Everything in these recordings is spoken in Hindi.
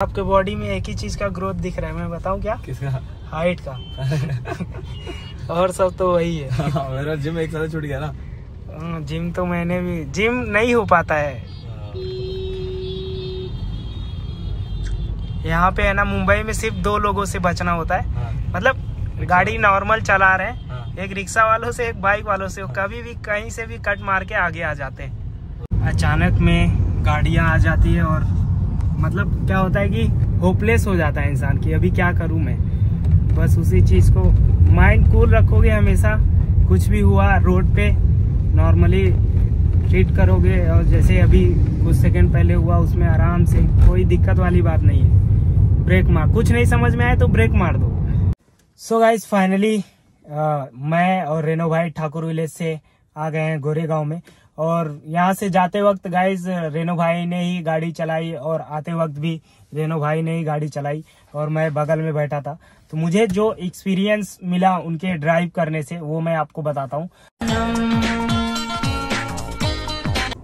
आपके बॉडी में एक ही चीज का ग्रोथ दिख रहा है, मैं बताऊं क्या? किसका? हाइट का। और सब तो वही है। मेरा जिम एक साथ छूट गया ना। जिम तो मैंने भी, जिम नहीं हो पाता है यहाँ पे, है ना। मुंबई में सिर्फ 2 लोगों से बचना होता है। मतलब गाड़ी नॉर्मल चला रहे हैं, एक रिक्शा वालों से, एक बाइक वालों से। कभी भी कहीं से भी कट मार के आगे आ जाते हैं। अचानक में गाड़ियां आ जाती है और मतलब क्या होता है कि होपलेस हो जाता है इंसान की अभी क्या करूं मैं। बस उसी चीज को माइंड कूल रखोगे हमेशा, कुछ भी हुआ रोड पे नॉर्मली ट्रीट करोगे। और जैसे अभी कुछ सेकंड पहले हुआ उसमें आराम से, कोई दिक्कत वाली बात नहीं है। ब्रेक मार, कुछ नहीं समझ में आए तो ब्रेक मार दो। सो गाइज फाइनली मैं और रेनो भाई ठाकुर विलेज से आ गए हैं गोरेगांव में। और यहाँ से जाते वक्त गाइज रेनो भाई ने ही गाड़ी चलाई और आते वक्त भी रेनो भाई ने ही गाड़ी चलाई और मैं बगल में बैठा था। तो मुझे जो एक्सपीरियंस मिला उनके ड्राइव करने से वो मैं आपको बताता हूँ।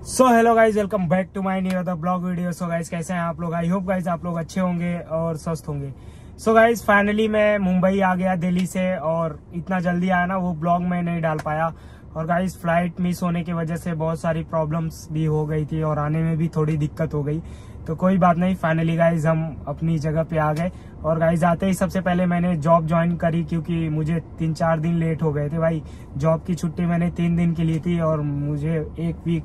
So hello guys, welcome back to my new other blog video. So guys कैसे हैं आप लोग? आई होप गाइज आप लोग अच्छे होंगे और स्वस्थ होंगे। सो गाइज फाइनली मैं मुंबई आ गया दिल्ली से, और इतना जल्दी आया ना वो ब्लॉग में नहीं डाल पाया। और गाइज फ्लाइट मिस होने की वजह से बहुत सारी प्रॉब्लम्स भी हो गई थी और आने में भी थोड़ी दिक्कत हो गई। तो कोई बात नहीं, फाइनली गाइज हम अपनी जगह पे आ गए। और गाइज आते ही सबसे पहले मैंने जॉब ज्वाइन करी, क्योंकि मुझे 3-4 दिन लेट हो गए थे भाई। जॉब की छुट्टी मैंने 3 दिन की ली थी और मुझे 1 वीक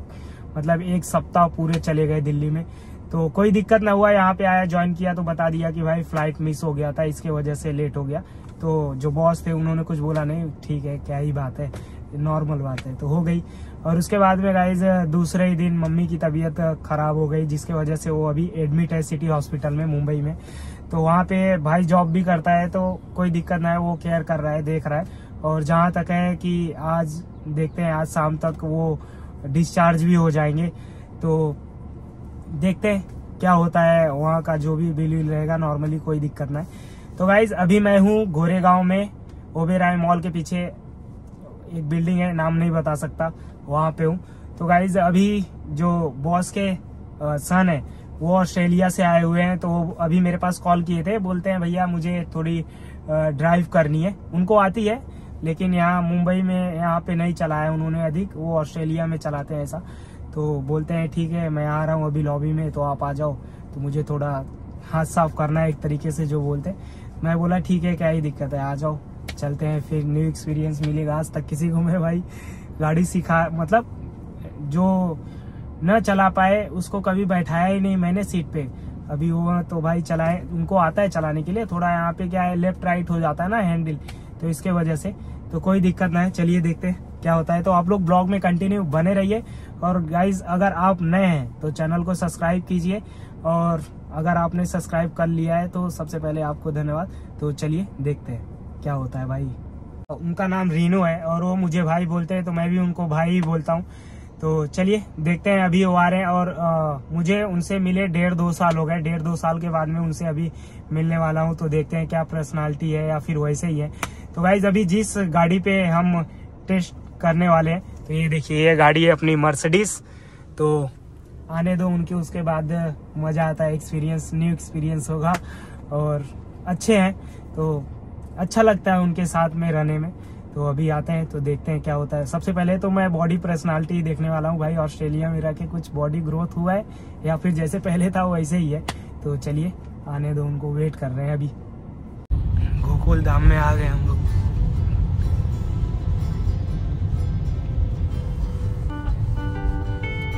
मतलब 1 सप्ताह पूरे चले गए दिल्ली में। तो कोई दिक्कत ना हुआ, यहाँ पे आया ज्वाइन किया तो बता दिया कि भाई फ्लाइट मिस हो गया था, इसके वजह से लेट हो गया। तो जो बॉस थे उन्होंने कुछ बोला नहीं, ठीक है क्या ही बात है, नॉर्मल बात है, तो हो गई। और उसके बाद में गाइज दूसरे ही दिन मम्मी की तबीयत खराब हो गई, जिसके वजह से वो अभी एडमिट है सिटी हॉस्पिटल में मुंबई में। तो वहाँ पे भाई जॉब भी करता है तो कोई दिक्कत ना है, वो केयर कर रहा है, देख रहा है। और जहाँ तक है कि आज देखते हैं, आज शाम तक वो डिस्चार्ज भी हो जाएंगे। तो देखते हैं क्या होता है, वहाँ का जो भी बिल रहेगा नॉर्मली कोई दिक्कत ना है। तो गाइज अभी मैं हूँ गोरेगांव में, ओबेरॉय मॉल के पीछे एक बिल्डिंग है, नाम नहीं बता सकता, वहाँ पे हूँ। तो गाइज अभी जो बॉस के सन है वो ऑस्ट्रेलिया से आए हुए हैं। तो वो अभी मेरे पास कॉल किए थे, बोलते हैं भैया मुझे थोड़ी ड्राइव करनी है। उनको आती है लेकिन यहाँ मुंबई में यहाँ पे नहीं चलाया उन्होंने अधिक, वो ऑस्ट्रेलिया में चलाते हैं ऐसा। तो बोलते हैं ठीक है मैं आ रहा हूँ अभी लॉबी में, तो आप आ जाओ। तो मुझे थोड़ा हाथ साफ करना है एक तरीके से जो बोलते हैं। मैं बोला ठीक है क्या ही दिक्कत है, आ जाओ चलते हैं, फिर न्यू एक्सपीरियंस मिलेगा। आज तक किसी को मैं भाई गाड़ी सिखा, मतलब जो न चला पाए उसको कभी बैठाया ही नहीं मैंने सीट पे। अभी वो तो भाई चलाए, उनको आता है चलाने के लिए। थोड़ा यहाँ पे क्या है, लेफ्ट राइट हो जाता है ना हैंडल, तो इसके वजह से तो कोई दिक्कत ना है। चलिए देखते हैं क्या होता है। तो आप लोग ब्लॉग में कंटिन्यू बने रहिए। और गाइज अगर आप नए हैं तो चैनल को सब्सक्राइब कीजिए, और अगर आपने सब्सक्राइब कर लिया है तो सबसे पहले आपको धन्यवाद। तो चलिए देखते हैं क्या होता है भाई। उनका नाम रीनो है और वो मुझे भाई बोलते हैं, तो मैं भी उनको भाई ही बोलता हूँ। तो चलिए देखते हैं। अभी वो आ रहे हैं और मुझे उनसे मिले 1.5-2 साल हो गए। 1.5-2 साल के बाद में उनसे अभी मिलने वाला हूँ। तो देखते हैं क्या पर्सनालिटी है या फिर वैसे ही है। तो गाइज अभी जिस गाड़ी पे हम टेस्ट करने वाले हैं, तो ये देखिए ये गाड़ी है अपनी मर्सिडीज। तो आने दो उनके, उसके बाद मजा आता है, एक्सपीरियंस न्यू एक्सपीरियंस होगा। और अच्छे हैं तो अच्छा लगता है उनके साथ में रहने में। तो अभी आते हैं तो देखते हैं क्या होता है। सबसे पहले तो मैं बॉडी पर्सनालिटी देखने वाला हूँ भाई, ऑस्ट्रेलिया में रह के कुछ बॉडी ग्रोथ हुआ है या फिर जैसे पहले था वैसे ही है। तो चलिए आने दो उनको, वेट कर रहे हैं। अभी गोकुल धाम में आ गए हम लोग।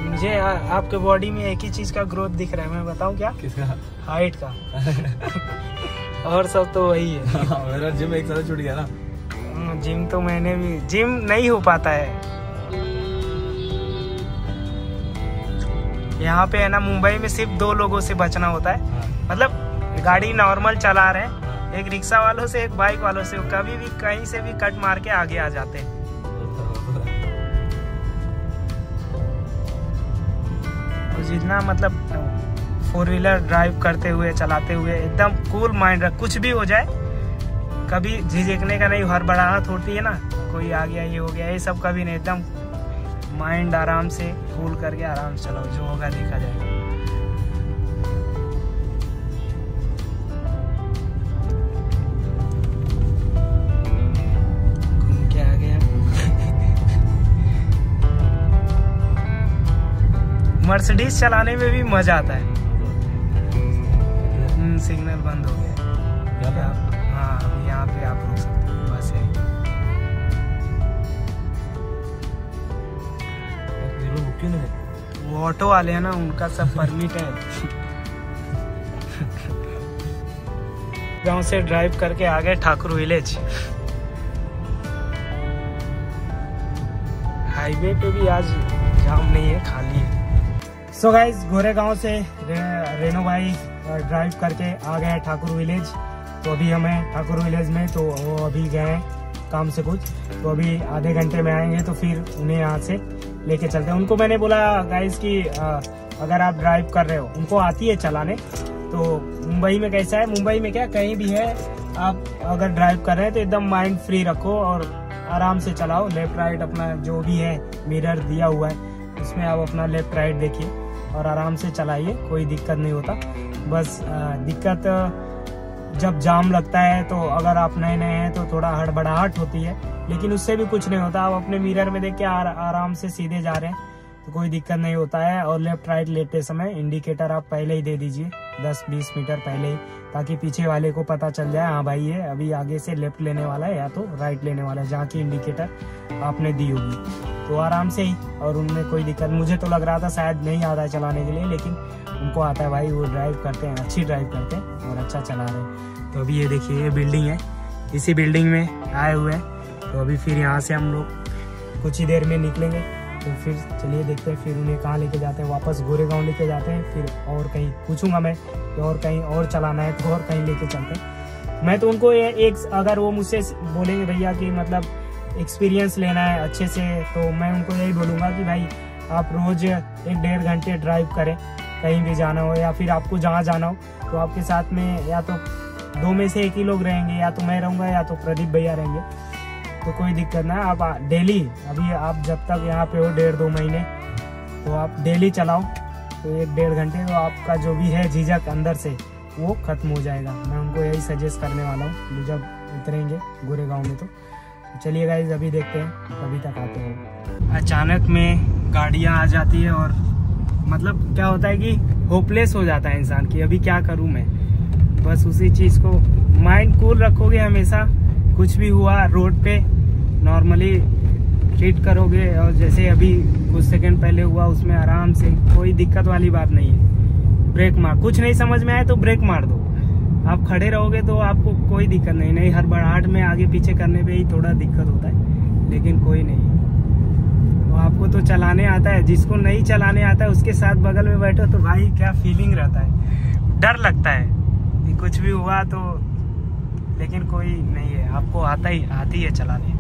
मुझे आपके बॉडी में एक ही चीज का ग्रोथ दिख रहा है, मैं बताऊं क्या? किसका? हाइट का। और सब तो वही है। मेरा जिम एक साथ छूट गया ना। जिम तो मैंने भी, जिम नहीं हो पाता है यहाँ पे, है ना। मुंबई में सिर्फ 2 लोगों से बचना होता है। मतलब गाड़ी नॉर्मल चला रहे हैं, एक रिक्शा वालों से, एक बाइक वालों से। कभी भी कहीं से भी कट मार के आगे आ जाते हैं। तो जितना मतलब 4 व्हीलर ड्राइव करते हुए, चलाते हुए एकदम कूल माइंड रख, कुछ भी हो जाए कभी झिझकने का नहीं, हड़बड़ाहट होती है ना, कोई आ गया ये हो गया, ये सब कभी नहीं। एकदम माइंड आराम से कूल करके आराम से चलाओ, जो होगा देखा जाएगा। मर्सिडीज चलाने में भी मजा आता है। सिग्नल बंद हो गया। हाँ, अभी यहाँ पे आप रुक सकते हो, बस है। वो ऑटो वाले हैं ना, उनका सब परमिट है। गांव से ड्राइव करके आ गए ठाकुर विलेज। हाईवे पे भी आज जाम नहीं है, खाली है। सो गाइस, गोरेगांव से रेनो भाई ड्राइव करके आ गए ठाकुर विलेज। तो अभी हमें ठाकुर विलेज में, तो वो अभी गए काम से कुछ, तो अभी आधे घंटे में आएंगे, तो फिर उन्हें यहाँ से लेके चलते हैं। उनको मैंने बोला गाइस कि अगर आप ड्राइव कर रहे हो, उनको आती है चलाने, तो मुंबई में कैसा है, मुंबई में क्या कहीं भी है, आप अगर ड्राइव कर रहे हैं तो एकदम माइंड फ्री रखो और आराम से चलाओ। लेफ्ट राइट अपना जो भी है, मिरर दिया हुआ है, उसमें आप अपना लेफ्ट राइट देखिए और आराम से चलाइए, कोई दिक्कत नहीं होता। बस दिक्कत जब जाम लगता है, तो अगर आप नए नए हैं तो थोड़ा हड़बड़ाहट होती है, लेकिन उससे भी कुछ नहीं होता। आप अपने मिरर में देख के आराम से सीधे जा रहे हैं तो कोई दिक्कत नहीं होता है। और लेफ्ट राइट लेते समय इंडिकेटर आप पहले ही दे दीजिए, 10-20 मीटर पहले ही, ताकि पीछे वाले को पता चल जाए, हाँ भाई ये अभी आगे से लेफ्ट लेने वाला है या तो राइट लेने वाला है, जहाँ की इंडिकेटर आपने दी होगी। तो आराम से ही, और उनमें कोई दिक्कत, मुझे तो लग रहा था शायद नहीं आता है चलाने के लिए, लेकिन उनको आता है भाई, वो ड्राइव करते हैं, अच्छी ड्राइव करते हैं और अच्छा चला रहे हैं। तो अभी ये देखिए, ये बिल्डिंग है, इसी बिल्डिंग में आए हुए हैं। तो अभी फिर यहाँ से हम लोग कुछ ही देर में निकलेंगे, तो फिर चलिए देखते हैं फिर उन्हें कहाँ लेके जाते हैं। वापस गोरेगांव लेके जाते हैं, फिर और कहीं पूछूंगा मैं कि और कहीं और चलाना है तो और कहीं लेके चलते हैं। मैं तो उनको एक, अगर वो मुझसे बोलेंगे भैया कि मतलब एक्सपीरियंस लेना है अच्छे से, तो मैं उनको यही बोलूँगा कि भाई आप रोज 1-1.5 घंटे ड्राइव करें, कहीं भी जाना हो, या फिर आपको जहाँ जाना हो, तो आपके साथ में या तो 2 में से 1 ही लोग रहेंगे, या तो मैं रहूँगा या तो प्रदीप भैया रहेंगे, तो कोई दिक्कत ना। आप डेली, अभी आप जब तक यहाँ पे हो 1.5-2 महीने, तो आप डेली चलाओ, तो 1-1.5 घंटे तो आपका जो भी है झिझक अंदर से वो खत्म हो जाएगा। मैं उनको यही सजेस्ट करने वाला हूँ जब उतरेंगे गोरेगांव में। तो चलिए गाइस, अभी देखते हैं कभी तक आते हो। अचानक में गाड़ियाँ आ जाती है और मतलब क्या होता है कि होपलेस हो जाता है इंसान की अभी क्या करूँ मैं। बस उसी चीज़ को माइंड कूल रखोगे हमेशा, कुछ भी हुआ रोड पे नॉर्मली ट्रीट करोगे, और जैसे अभी कुछ सेकंड पहले हुआ उसमें आराम से, कोई दिक्कत वाली बात नहीं है। ब्रेक मार, कुछ नहीं समझ में आए तो ब्रेक मार दो। आप खड़े रहोगे तो आपको कोई दिक्कत नहीं, हड़बड़ाहट में आगे पीछे करने पे ही थोड़ा दिक्कत होता है, लेकिन कोई नहीं। तो आपको तो चलाने आता है, जिसको नहीं चलाने आता है उसके साथ बगल में बैठो तो भाई क्या फीलिंग रहता है, डर लगता है कि कुछ भी हुआ तो, लेकिन कोई नहीं है, आपको आती है चलाने।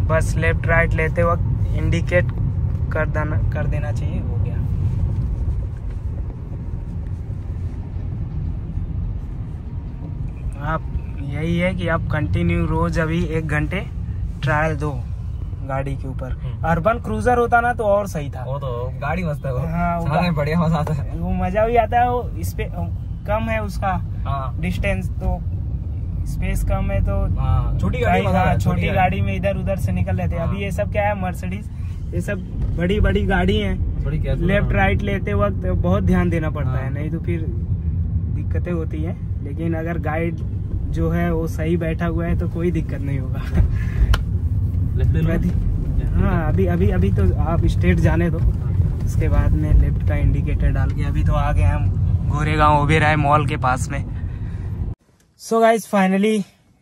बस लेफ्ट राइट लेते वक्त इंडिकेट कर देना चाहिए, हो गया। आप यही है कि आप कंटिन्यू रोज अभी 1 घंटे ट्रायल दो गाड़ी के ऊपर। अर्बन क्रूजर होता ना तो और सही था, वो तो गाड़ी मस्त है वो। हाँ, बढ़िया मजा आता है, वो मजा भी आता है। वो इस पे कम है उसका डिस्टेंस, तो स्पेस कम है, तो छोटी गाड़ी, छोटी गाड़ी में इधर उधर से निकल लेते हैं। अभी ये सब क्या है, मर्सिडीज, ये सब बड़ी बड़ी गाड़ी है, लेफ्ट राइट लेते वक्त बहुत ध्यान देना पड़ता है, नहीं तो फिर दिक्कतें होती है। लेकिन अगर गाइड जो है वो सही बैठा हुआ है तो कोई दिक्कत नहीं होगा। हाँ, अभी तो आप स्ट्रेट जाने दो, उसके बाद में लेफ्ट का इंडिकेटर डाल के। अभी तो आ गए हम गोरेगांव ओबेरॉय मॉल के पास में। सो गाइज, फाइनली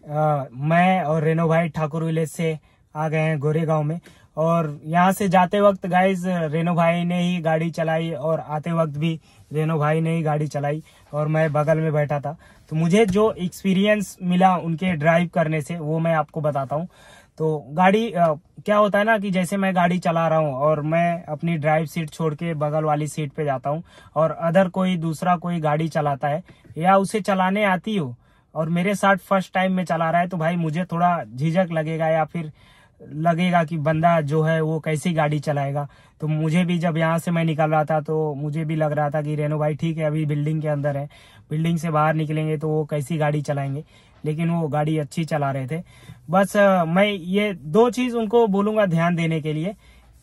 मैं और रेनो भाई ठाकुर विलेज से आ गए हैं गोरेगांव में। और यहाँ से जाते वक्त गाइज रेनो भाई ने ही गाड़ी चलाई, और आते वक्त भी रेनो भाई ने ही गाड़ी चलाई, और मैं बगल में बैठा था। तो मुझे जो एक्सपीरियंस मिला उनके ड्राइव करने से वो मैं आपको बताता हूँ। तो गाड़ी क्या होता है ना कि जैसे मैं गाड़ी चला रहा हूँ और मैं अपनी ड्राइव सीट छोड़ के बगल वाली सीट पे जाता हूँ, और अदर कोई दूसरा कोई गाड़ी चलाता है या उसे चलाने आती हो और मेरे साथ फर्स्ट टाइम में चला रहा है, तो भाई मुझे थोड़ा झिझक लगेगा, या फिर लगेगा कि बंदा जो है वो कैसी गाड़ी चलाएगा। तो मुझे भी जब यहाँ से मैं निकल रहा था तो मुझे भी लग रहा था कि रेनो भाई ठीक है अभी बिल्डिंग के अंदर है, बिल्डिंग से बाहर निकलेंगे तो वो कैसी गाड़ी चलाएंगे, लेकिन वो गाड़ी अच्छी चला रहे थे। बस मैं ये 2 चीज उनको बोलूंगा ध्यान देने के लिए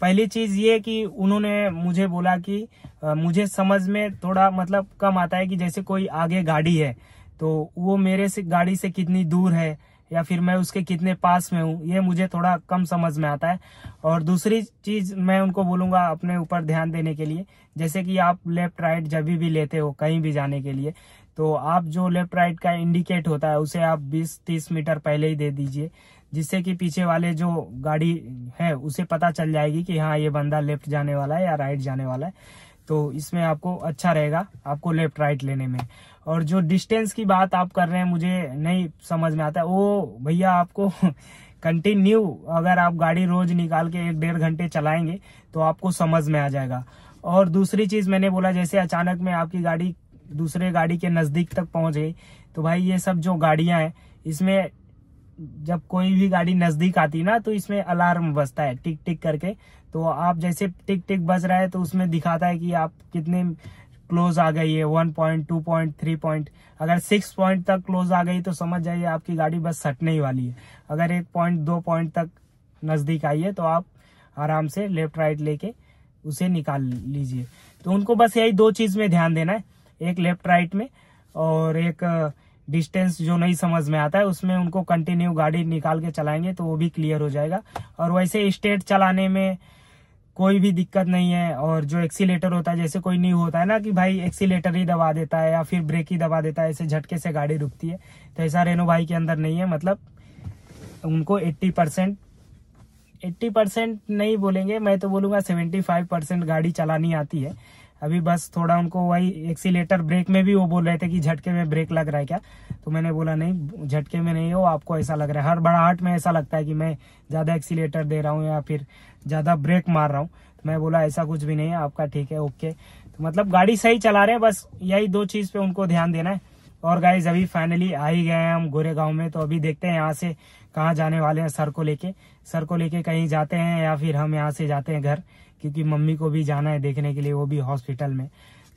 पहली चीज ये कि उन्होंने मुझे बोला कि मुझे समझ में थोड़ा मतलब कम आता है कि जैसे कोई आगे गाड़ी है तो वो मेरे से गाड़ी से कितनी दूर है या फिर मैं उसके कितने पास में हूँ, ये मुझे थोड़ा कम समझ में आता है। और दूसरी चीज मैं उनको बोलूंगा अपने ऊपर ध्यान देने के लिए, जैसे कि आप लेफ्ट राइट जब भी लेते हो कहीं भी जाने के लिए, तो आप जो लेफ्ट राइट का इंडिकेट होता है उसे आप 20-30 मीटर पहले ही दे दीजिए, जिससे कि पीछे वाले जो गाड़ी है उसे पता चल जाएगी कि हाँ ये बंदा लेफ्ट जाने वाला है या राइट जाने वाला है। तो इसमें आपको अच्छा रहेगा आपको लेफ्ट राइट लेने में। और जो डिस्टेंस की बात आप कर रहे हैं मुझे नहीं समझ में आता है, वो भैया आपको कंटिन्यू अगर आप गाड़ी रोज निकाल के 1-1.5 घंटे चलाएंगे तो आपको समझ में आ जाएगा। और दूसरी चीज मैंने बोला जैसे अचानक में आपकी गाड़ी दूसरे गाड़ी के नजदीक तक पहुंच गई, तो भाई ये सब जो गाड़ियां हैं इसमें जब कोई भी गाड़ी नजदीक आती ना तो इसमें अलार्म बजता है टिक टिक करके। तो आप जैसे टिक टिक बज रहा है तो उसमें दिखाता है कि आप कितने क्लोज आ गई है, 1 पॉइंट, 2 पॉइंट, 3 पॉइंट। अगर 6 पॉइंट तक क्लोज आ गई तो समझ जाइए आपकी गाड़ी बस सटने ही वाली है। अगर 1 पॉइंट 2 पॉइंट तक नजदीक आई है तो आप आराम से लेफ्ट राइट लेके उसे निकाल लीजिए। तो उनको बस यही 2 चीज में ध्यान देना है, एक लेफ्ट राइट में और एक डिस्टेंस जो नहीं समझ में आता है उसमें उनको कंटिन्यू गाड़ी निकाल के चलाएंगे तो वो भी क्लियर हो जाएगा। और वैसे स्ट्रेट चलाने में कोई भी दिक्कत नहीं है। और जो एक्सीलेटर होता है, जैसे कोई न्यू होता है ना कि भाई एक्सीलेटर ही दबा देता है या फिर ब्रेक ही दबा देता है, ऐसे झटके से गाड़ी रुकती है, तो ऐसा रेनो भाई के अंदर नहीं है। मतलब उनको 80% नहीं बोलेंगे, मैं तो बोलूंगा 75% गाड़ी चलानी आती है। अभी बस थोड़ा उनको वही एक्सीलेटर ब्रेक में भी वो बोल रहे थे कि झटके में ब्रेक लग रहा है क्या, तो मैंने बोला नहीं झटके में नहीं हो, आपको ऐसा लग रहा है, हर बड़ाहट में ऐसा लगता है कि मैं ज्यादा एक्सीलेटर दे रहा हूँ या फिर ज्यादा ब्रेक मार रहा हूँ। तो मैं बोला ऐसा कुछ भी नहीं है आपका, ठीक है ओके। तो मतलब गाड़ी सही चला रहे हैं, बस यही 2 चीज पे उनको ध्यान देना है। और गाइज अभी फाइनली आ ही गए हैं हम गोरेगांव में, तो अभी देखते हैं यहाँ से कहाँ जाने वाले हैं। सर को लेके कहीं जाते हैं या फिर हम यहाँ से जाते हैं घर, क्योंकि मम्मी को भी जाना है देखने के लिए, वो भी हॉस्पिटल में।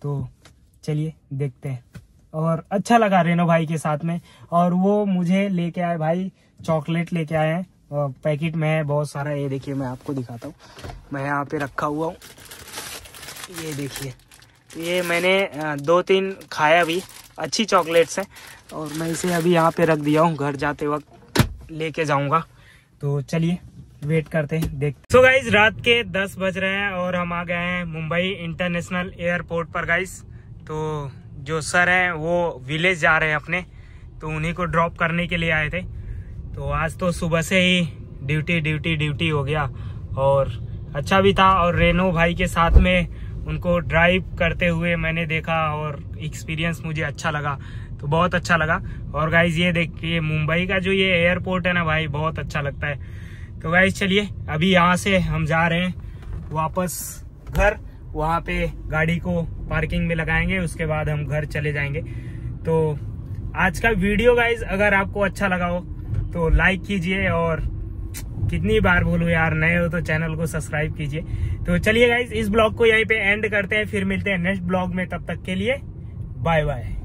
तो चलिए देखते हैं। और अच्छा लगा रेनो भाई के साथ में। और वो मुझे लेके आए भाई, चॉकलेट लेके आए हैं, पैकेट में है बहुत सारा। ये देखिए मैं आपको दिखाता हूँ, मैं यहाँ पे रखा हुआ हूँ, ये देखिए। ये मैंने 2-3 खाया भी, अच्छी चॉकलेट्स हैं। और मैं इसे अभी यहाँ पे रख दिया हूँ, घर जाते वक्त लेके जाऊंगा। तो चलिए वेट करते हैं, देखते। सो गाइज रात के 10 बज रहे हैं और हम आ गए हैं मुंबई इंटरनेशनल एयरपोर्ट पर गाइज। तो जो सर हैं वो विलेज जा रहे हैं अपने, तो उन्हीं को ड्रॉप करने के लिए आए थे। तो आज तो सुबह से ही ड्यूटी हो गया और अच्छा भी था। और रेनो भाई के साथ में उनको ड्राइव करते हुए मैंने देखा और एक्सपीरियंस मुझे अच्छा लगा, तो बहुत अच्छा लगा। और गाइज ये देखिए मुंबई का जो ये एयरपोर्ट है ना भाई, बहुत अच्छा लगता है। तो गाइज चलिए अभी यहाँ से हम जा रहे हैं वापस घर, वहाँ पे गाड़ी को पार्किंग में लगाएंगे, उसके बाद हम घर चले जाएंगे। तो आज का वीडियो गाइज अगर आपको अच्छा लगा हो तो लाइक कीजिए, और कितनी बार बोलूं यार, नए हो तो चैनल को सब्सक्राइब कीजिए। तो चलिए गाइज इस ब्लॉग को यहीं पे एंड करते हैं, फिर मिलते हैं नेक्स्ट ब्लॉग में, तब तक के लिए बाय बाय।